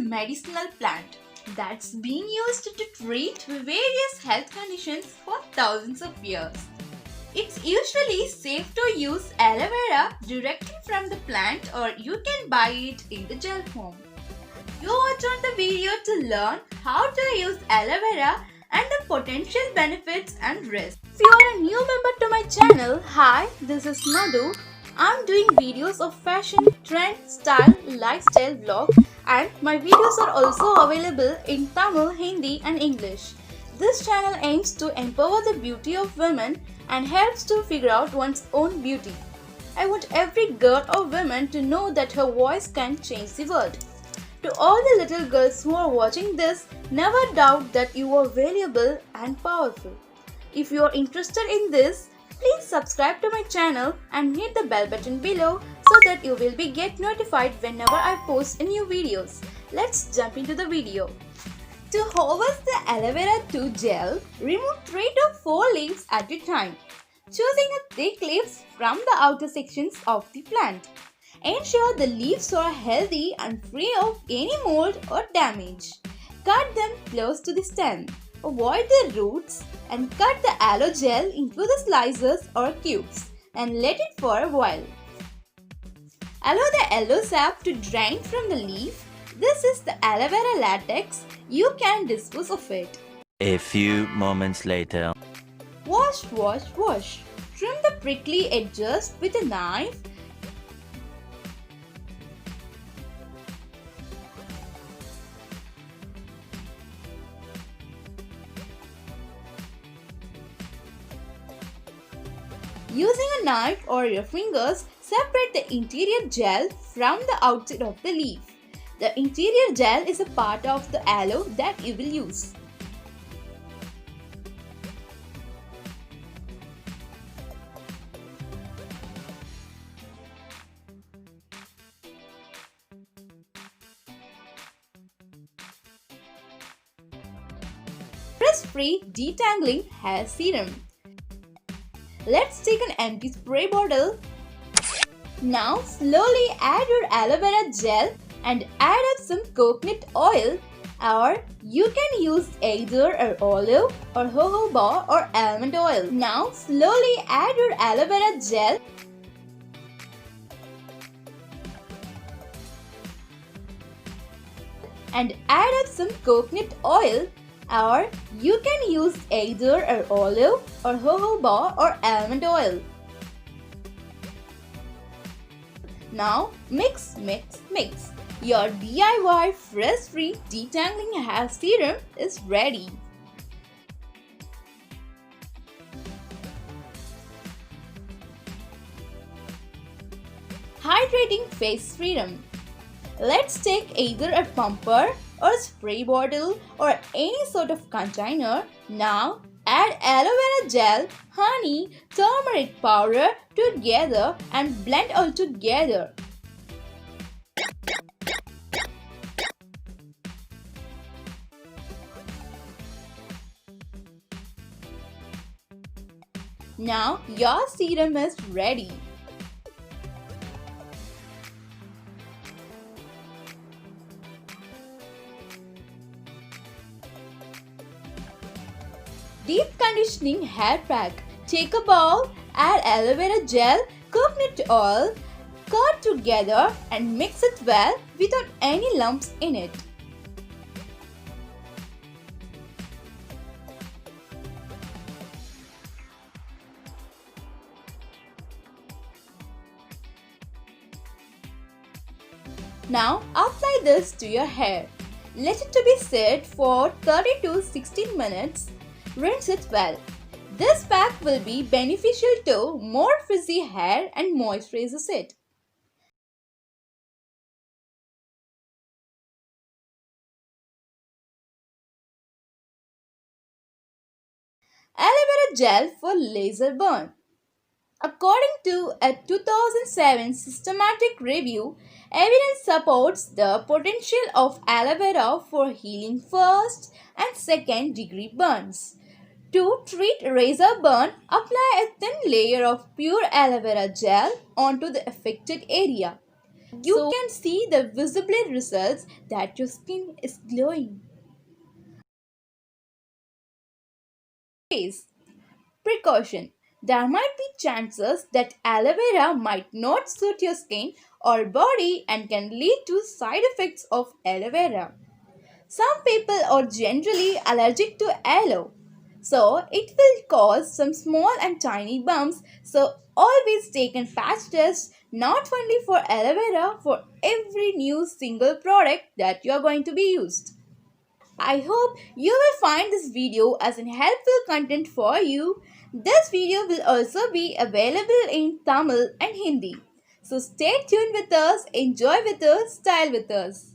medicinal plant that's been used to treat various health conditions for thousands of years. It's usually safe to use aloe vera directly from the plant, or you can buy it in the gel form. You watch on the video to learn how to use aloe vera and the potential benefits and risks. If you are a new member to my channel, hi, this is Madhu. I'm doing videos of fashion, trend, style, lifestyle vlog, and my videos are also available in Tamil, Hindi and English. This channel aims to empower the beauty of women and helps to figure out one's own beauty. I want every girl or woman to know that her voice can change the world. To all the little girls who are watching this, never doubt that you are valuable and powerful. If you are interested in this, please subscribe to my channel and hit the bell button below so that you will get notified whenever I post new videos. Let's jump into the video. To harvest the aloe vera 2 gel, remove 3 to 4 leaves at a time, choosing a thick leaves from the outer sections of the plant. Ensure the leaves are healthy and free of any mold or damage. Cut them close to the stem. Avoid the roots and cut the aloe gel into the slices or cubes and let it for a while. Allow the aloe sap to drain from the leaf. This is the aloe vera latex. You can dispose of it. A few moments later. Wash. Trim the prickly edges with a knife. Using a knife or your fingers, separate the interior gel from the outside of the leaf. The interior gel is a part of the aloe that you will use. Stress-free detangling hair serum. Let's take an empty spray bottle. Now slowly add your aloe vera gel and add up some coconut oil, or you can use either an olive or jojoba or almond oil. Now slowly add your aloe vera gel and add up some coconut oil, or you can use either an olive or jojoba or almond oil. Now mix. Your DIY stress-free detangling hair serum is ready. Hydrating face serum. Let's take either a pumper or spray bottle or any sort of container. Now add aloe vera gel, honey, turmeric powder together and blend all together. Now your serum is ready. Deep conditioning hair pack. Take a bowl, add aloe vera gel, coconut oil, curd together and mix it well without any lumps in it. Now apply this to your hair. Let it to be set for 30 to 16 minutes. Rinse it well. This pack will be beneficial to more frizzy hair and moisturizes it. Aloe vera gel for laser burn. According to a 2007 systematic review, evidence supports the potential of aloe vera for healing first and second degree burns. To treat razor burn, apply a thin layer of pure aloe vera gel onto the affected area. You can see the visible results that your skin is glowing. Case. Precaution. There might be chances that aloe vera might not suit your skin or body and can lead to side effects of aloe vera. Some people are generally allergic to aloe, so it will cause some small and tiny bumps. So always take a patch test not only for aloe vera, for every new single product that you are going to be used. I hope you will find this video as an helpful content for you. This video will also be available in Tamil and Hindi. So stay tuned with us, enjoy with us, style with us.